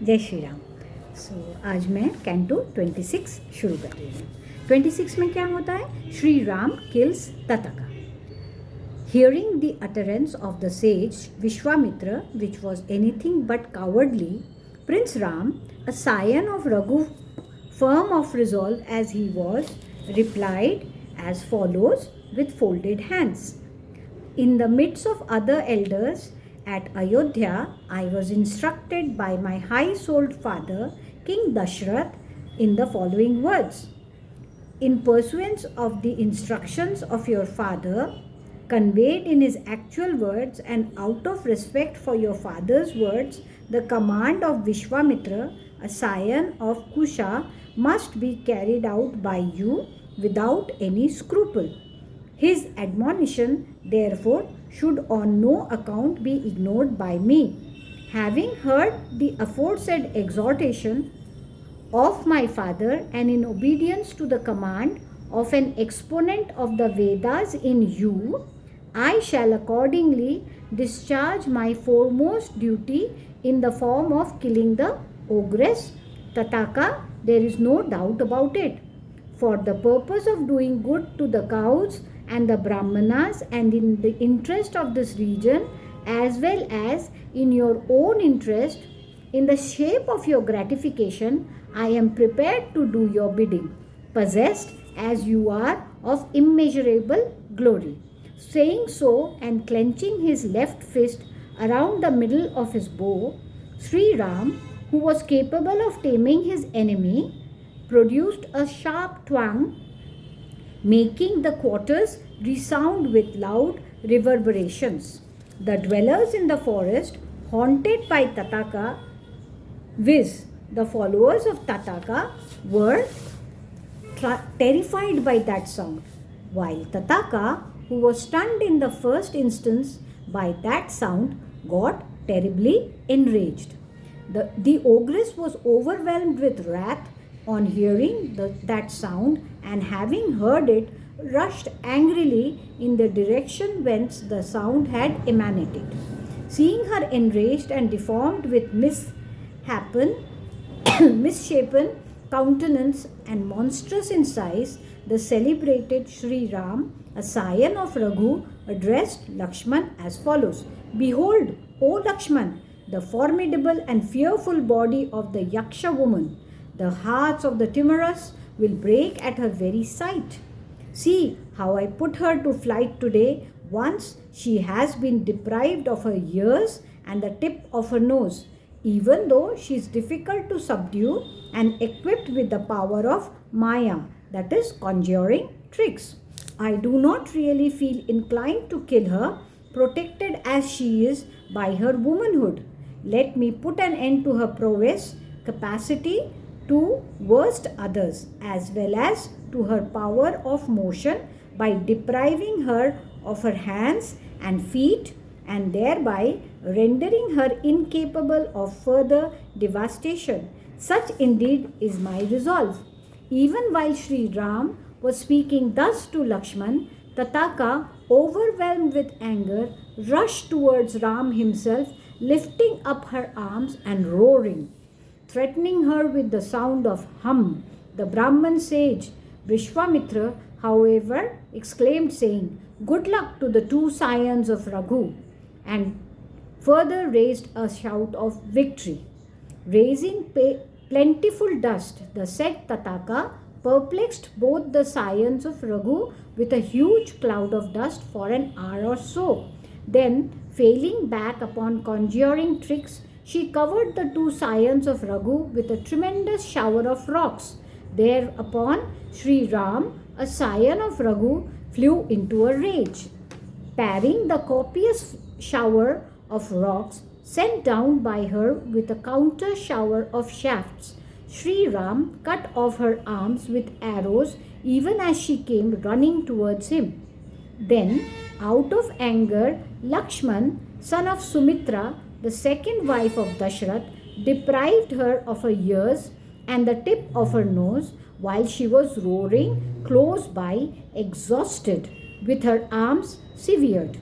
जय श्री राम। आज मैं कैंटो 26 शुरू कर रही हूँ। 26 में क्या होता है? Shri Ram kills Tataka. Hearing the utterance of the sage Vishwamitra, which was anything but cowardly, Prince Ram, a scion of Raghu, firm of resolve as he was, replied as follows with folded hands. In the midst of other elders at Ayodhya, I was instructed by my high-souled father, King Dashrath, in the following words. In pursuance of the instructions of your father, conveyed in his actual words and out of respect for your father's words, the command of Vishwamitra, a scion of Kusha, must be carried out by you without any scruple. His admonition, therefore, should on no account be ignored by me. Having heard the aforesaid exhortation of my father and in obedience to the command of an exponent of the Vedas in you, I shall accordingly discharge my foremost duty in the form of killing the ogress Tataka. There is no doubt about it. For the purpose of doing good to the cows and the Brahmanas and in the interest of this region as well as in your own interest, in the shape of your gratification, I am prepared to do your bidding, possessed as you are of immeasurable glory. Saying so and clenching his left fist around the middle of his bow, Sri Ram, who was capable of taming his enemy, produced a sharp twang, making the quarters resound with loud reverberations. The dwellers in the forest, haunted by Tataka, viz., the followers of Tataka, were terrified by that sound, while Tataka, who was stunned in the first instance by that sound, got terribly enraged. The ogress was overwhelmed with wrath on hearing that sound, and having heard it, rushed angrily in the direction whence the sound had emanated. Seeing her enraged and deformed with misshapen countenance and monstrous in size, the celebrated Sri Ram, a scion of Raghu, addressed Lakshman as follows. Behold, O Lakshman, the formidable and fearful body of the Yaksha woman. The hearts of the timorous will break at her very sight. See how I put her to flight today. Once she has been deprived of her ears and the tip of her nose, even though she is difficult to subdue and equipped with the power of Maya, that is, conjuring tricks. I do not really feel inclined to kill her, protected as she is by her womanhood. Let me put an end to her prowess, capacity to worst others, as well as to her power of motion by depriving her of her hands and feet and thereby rendering her incapable of further devastation. Such indeed is my resolve. Even while Sri Ram was speaking thus to Lakshman, Tataka, overwhelmed with anger, rushed towards Ram himself, lifting up her arms and roaring, threatening her with the sound of hum. The Brahman sage Vishwamitra, however, exclaimed, saying, Good luck to the two scions of Raghu, and further raised a shout of victory. Raising plentiful dust, the said Tataka perplexed both the scions of Raghu with a huge cloud of dust for an hour or so. Then, failing back upon conjuring tricks, she covered the two scions of Raghu with a tremendous shower of rocks. Thereupon, Sri Ram, a scion of Raghu, flew into a rage. Parrying the copious shower of rocks sent down by her with a counter shower of shafts, Sri Ram cut off her arms with arrows even as she came running towards him. Then, out of anger, Lakshman, son of Sumitra, the second wife of Dashrath, deprived her of her ears and the tip of her nose while she was roaring close by, exhausted, with her arms severed.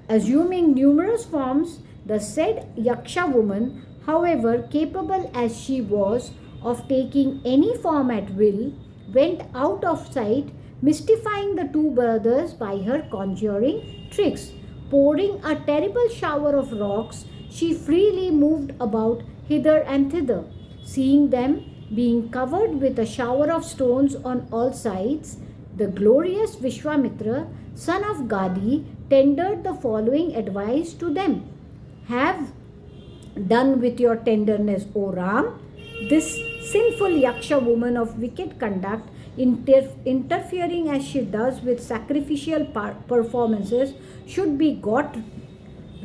Assuming numerous forms, the said Yaksha woman, however capable as she was of taking any form at will, went out of sight, mystifying the two brothers by her conjuring tricks. Pouring a terrible shower of rocks, she freely moved about hither and thither. Seeing them being covered with a shower of stones on all sides, the glorious Vishwamitra, son of Gadi, tendered the following advice to them: Have done with your tenderness, O Ram. This sinful Yaksha woman of wicked conduct, interfering as she does with sacrificial performances, should be got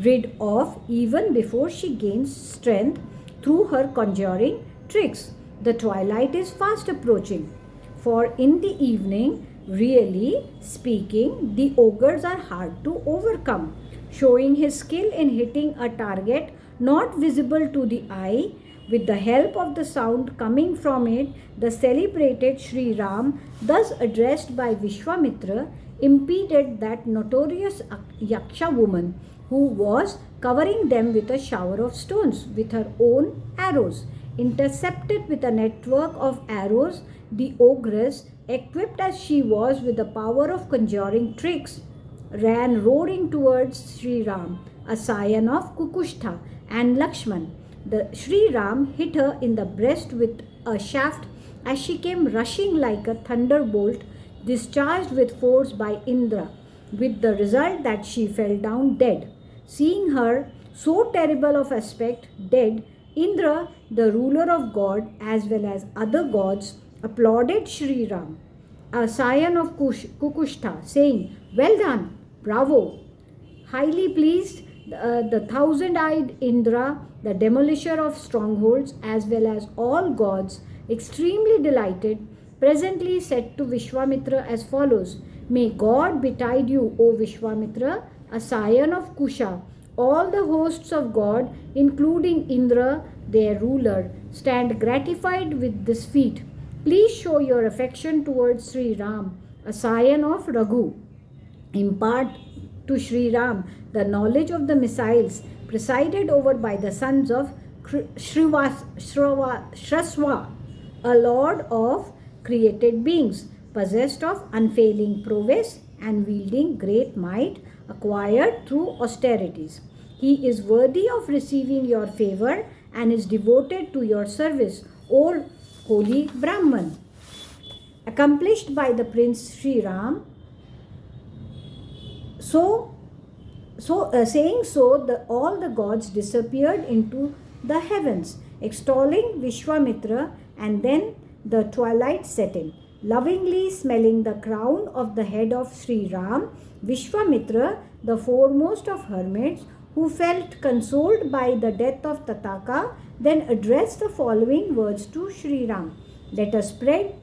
rid of even before she gains strength through her conjuring tricks. The twilight is fast approaching, for in the evening, really speaking, the ogres are hard to overcome. Showing his skill in hitting a target not visible to the eye, with the help of the sound coming from it, the celebrated Sri Ram, thus addressed by Vishwamitra, impeded that notorious Yaksha woman who was covering them with a shower of stones with her own arrows. Intercepted with a network of arrows, the ogress, equipped as she was with the power of conjuring tricks, ran roaring towards Sri Ram, a scion of Kukushtha and Lakshman. The Sri Ram hit her in the breast with a shaft as she came rushing like a thunderbolt discharged with force by Indra, with the result that she fell down dead. Seeing her so terrible of aspect dead, Indra, the ruler of God as well as other gods, applauded Sri Ram, a scion of Kukushtha, saying, "Well done, bravo!" Highly pleased, the thousand-eyed Indra, the demolisher of strongholds as well as all gods, extremely delighted, presently said to Vishwamitra as follows: May God betide you, O Vishwamitra, a scion of Kusha. All the hosts of God, including Indra, their ruler, stand gratified with this feat. Please show your affection towards Sri Ram, a scion of Raghu. Impart to Sri Ram the knowledge of the missiles presided over by the sons of Shraswa, a lord of created beings, possessed of unfailing prowess and wielding great might acquired through austerities. He is worthy of receiving your favor and is devoted to your service, O holy Brahman. Accomplished by the Prince Sri Ram, saying so, all the gods disappeared into the heavens, extolling Vishwamitra, and then the twilight set in. Lovingly smelling the crown of the head of Sri Ram, Vishwamitra, the foremost of hermits, who felt consoled by the death of Tathaka, then addressed the following words to Sri Ram: Let us spend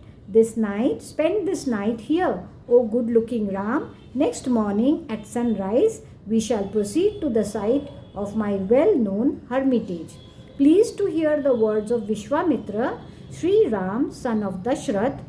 this night here, O good-looking Ram. Next morning at sunrise, we shall proceed to the site of my well-known hermitage. Pleased to hear the words of Vishwamitra, Sri Ram, son of Dashrath,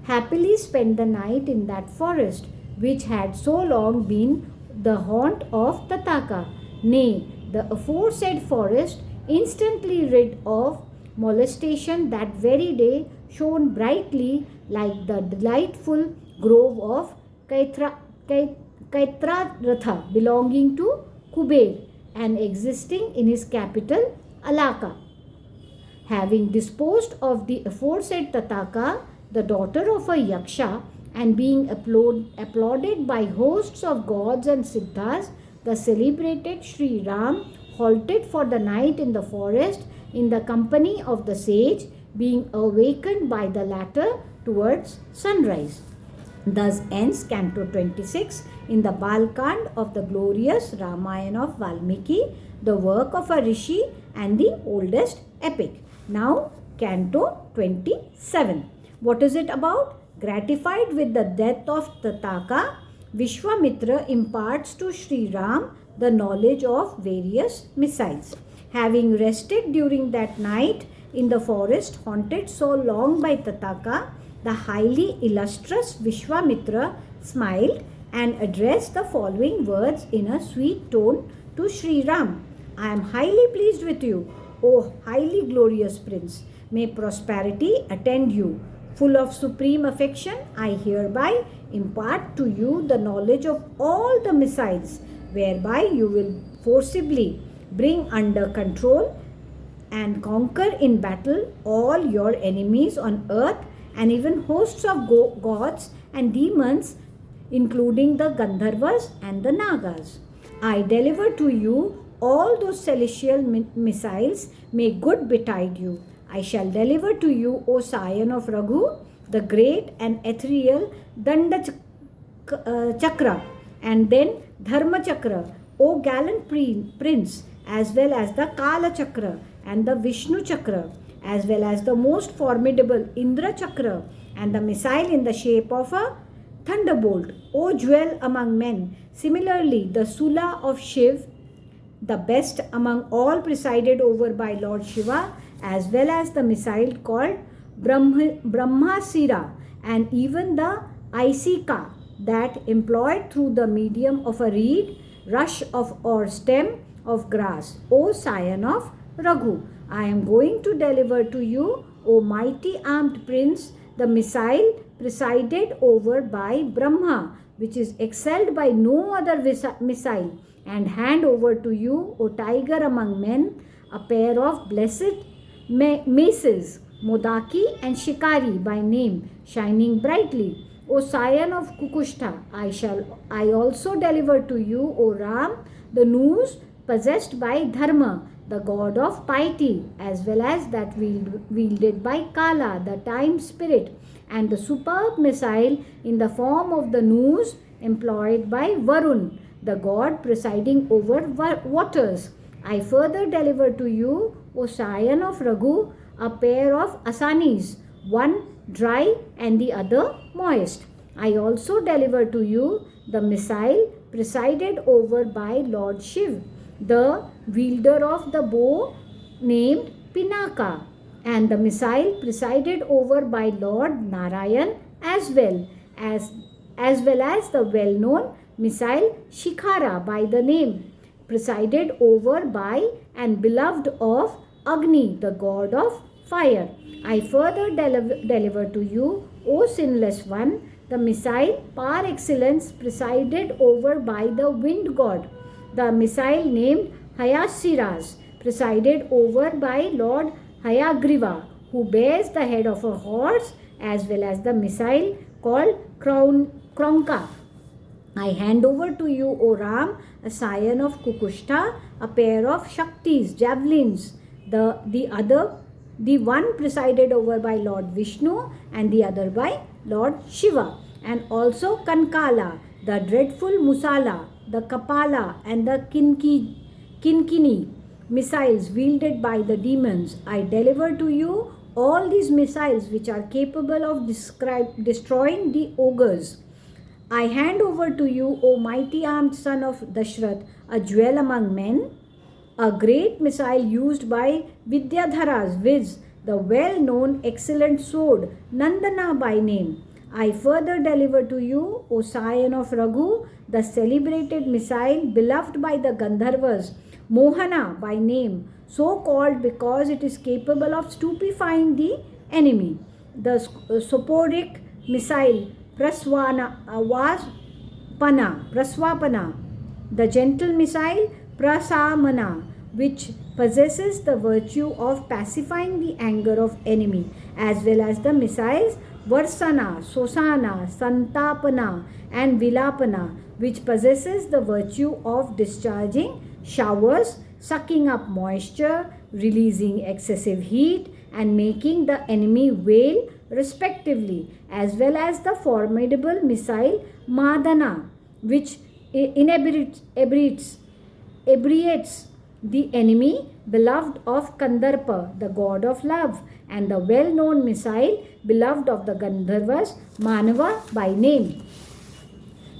happily spent the night in that forest, which had so long been the haunt of Tathaka. Nay, the aforesaid forest, instantly rid of molestation that very day, shone brightly like the delightful grove of Kaitratha belonging to Kuber and existing in his capital Alaka. Having disposed of the aforesaid Tathaka, the daughter of a Yaksha, and being applauded by hosts of gods and siddhas, the celebrated Sri Ram halted for the night in the forest in the company of the sage, being awakened by the latter towards sunrise. Thus ends Canto 26 in the Balakand of the glorious Ramayan of Valmiki, the work of a rishi and the oldest epic. Now, Canto 27. What is it about? Gratified with the death of Tathaka, Vishwamitra imparts to Sri Ram the knowledge of various missiles. Having rested during that night in the forest haunted so long by Tathaka, the highly illustrious Vishwamitra smiled and addressed the following words in a sweet tone to Sri Ram: I am highly pleased with you, O highly glorious prince. May prosperity attend you. Full of supreme affection, I hereby impart to you the knowledge of all the missiles, whereby you will forcibly bring under control and conquer in battle all your enemies on earth, and even hosts of gods and demons, including the Gandharvas and the Nagas. I deliver to you all those celestial missiles. May good betide you. I shall deliver to you, O scion of Raghu, the great and ethereal Danda Chakra, and then Dharma Chakra, O gallant prince, as well as the Kala Chakra and the Vishnu Chakra, as well as the most formidable Indra Chakra, and the missile in the shape of a thunderbolt, O jewel among men. Similarly, the Sula of Shiv, the best among all, presided over by Lord Shiva, as well as the missile called Brahmasira, and even the Aisika, that employed through the medium of a reed, rush of or stem of grass. O scion of Raghu, I am going to deliver to you, O mighty armed prince, the missile presided over by Brahma, which is excelled by no other missile, and hand over to you, O tiger among men, a pair of blessed maces, Modaki and Shikari by name, shining brightly. O scion of Kukushta, I also deliver to you, O Ram, the noose possessed by Dharma, the god of piety, as well as that wielded by Kala, the time spirit, and the superb missile in the form of the noose employed by Varun, the god presiding over waters. I further deliver to you, O scion of Raghu, a pair of asanis, one dry and the other moist. I also deliver to you the missile presided over by Lord Shiv, the wielder of the bow named Pinaka, and the missile presided over by Lord Narayan, as well as the well-known missile Shikhara by the name, presided over by and beloved of Agni, the god of fire. I further deliver to you, O sinless one, the missile par excellence presided over by the wind god, the missile named Hayasiras, presided over by Lord Hayagriva, who bears the head of a horse, as well as the missile called Kronka. I hand over to you, O Ram, a scion of Kukushta, a pair of Shaktis, javelins, the one presided over by Lord Vishnu and the other by Lord Shiva, and also Kankala, the dreadful Musala, the Kapala, and the Kinkini missiles wielded by the demons. I deliver to you all these missiles which are capable of destroying the ogres. I hand over to you, O mighty armed son of Dashrath, a jewel among men, a great missile used by Vidyadharas, viz. The well-known excellent sword, Nandana by name. I further deliver to you, O scion of Raghu, the celebrated missile beloved by the Gandharvas, Mohana by name, so called because it is capable of stupefying the enemy. The soporic missile, Praswapana, the gentle missile, Prasamana, which possesses the virtue of pacifying the anger of enemy, as well as the missiles Varsana, Sosana, Santapana, and Vilapana, which possesses the virtue of discharging showers, sucking up moisture, releasing excessive heat, and making the enemy wail respectively, as well as the formidable missile Madana, which inebriates the enemy, beloved of Kandarpa, the god of love, and the well-known missile beloved of the Gandharvas, Manava by name.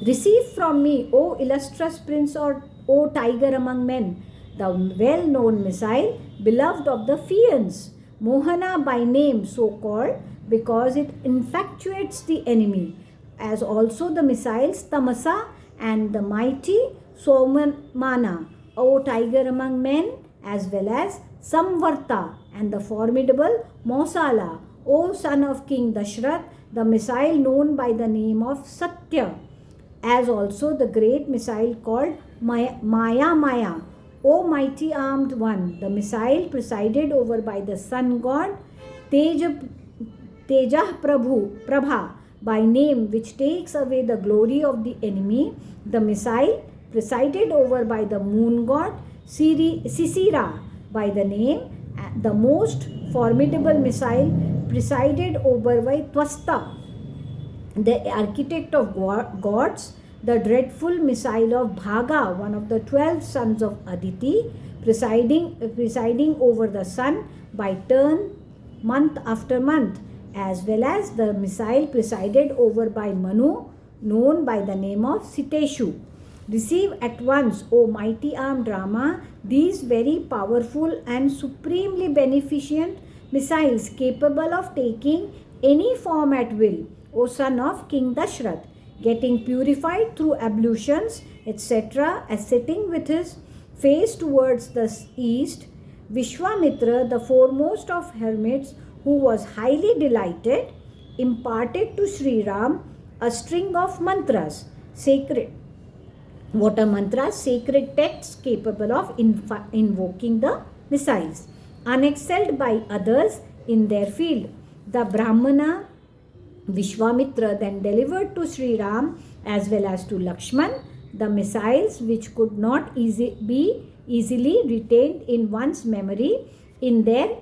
Receive from me, O illustrious prince, or O tiger among men, the well-known missile beloved of the Fians, Mohana by name, so called because it infatuates the enemy, as also the missiles Tamasa and the mighty Somanmana, O tiger among men, as well as Samvarta, and the formidable Mausala, O son of King Dashrath, the missile known by the name of Satya, as also the great missile called Maya, O mighty armed one, the missile presided over by the sun god Tejah Prabha by name, which takes away the glory of the enemy, the missile presided over by the moon god Sisira by the name, the most formidable missile presided over by Twasta, the architect of gods, the dreadful missile of Bhaga, one of the 12 sons of Aditi, presiding over the sun by turn month after month, as well as the missile presided over by Manu, known by the name of Siteshu. Receive at once, O mighty armed Rama, these very powerful and supremely beneficent missiles capable of taking any form at will, O son of King Dashrath, getting purified through ablutions, etc., as sitting with his face towards the east, Vishwamitra, the foremost of hermits, who was highly delighted, imparted to Sri Ram a string of mantras, sacred. What are mantras? Sacred texts capable of invoking the missiles, unexcelled by others in their field. The Brahmana Vishwamitra then delivered to Sri Ram as well as to Lakshman the missiles which could not be easily retained in one's memory in their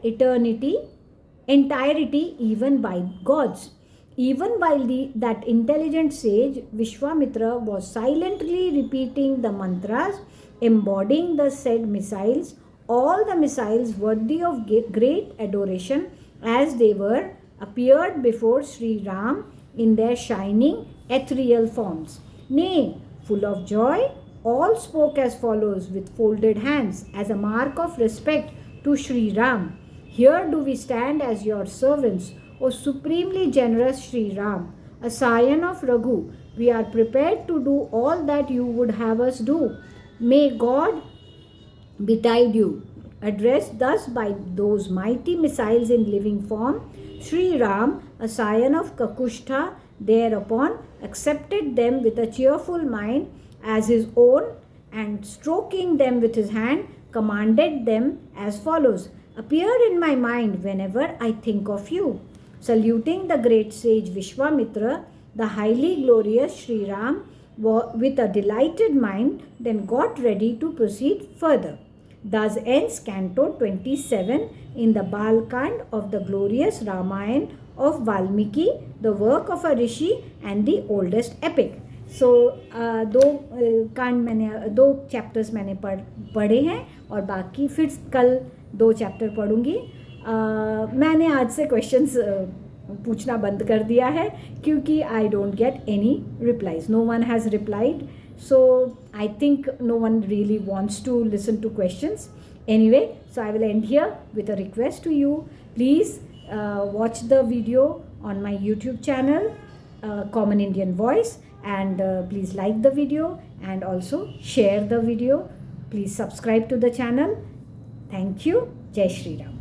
entirety even by gods. Even while that intelligent sage Vishwamitra was silently repeating the mantras embodying the said missiles, all the missiles worthy of great adoration as they were appeared before Sri Ram in their shining ethereal forms. Nay, full of joy, all spoke as follows with folded hands as a mark of respect to Sri Ram. Here do we stand as your servants, O supremely generous Sri Ram, a scion of Raghu. We are prepared to do all that you would have us do. May God betide you. Addressed thus by those mighty missiles in living form, Sri Ram, a scion of Kakushtha, thereupon accepted them with a cheerful mind as his own, and stroking them with his hand, commanded them as follows: Appear in my mind whenever I think of you. Saluting the great sage Vishwamitra, the highly glorious Sri Ram, with a delighted mind, then got ready to proceed further. Thus ends Canto 27 in the Balakand of the glorious Ramayan of Valmiki, the work of a rishi and the oldest epic. So दो chapters मैंने पढ़े हैं और बाकी फिर कल 2 chapter पढ़ूंगी. मैंने आज से क्वेश्चंस पूछना बंद कर दिया है क्योंकि I don't get any replies. No one has replied, so I think no one really wants to listen to questions. Anyway, so I will end here with a request to you. Please watch the video on my YouTube channel, Common Indian Voice, and please like the video and also share the video. Please subscribe to the channel. Thank you. Jai Shri Ram.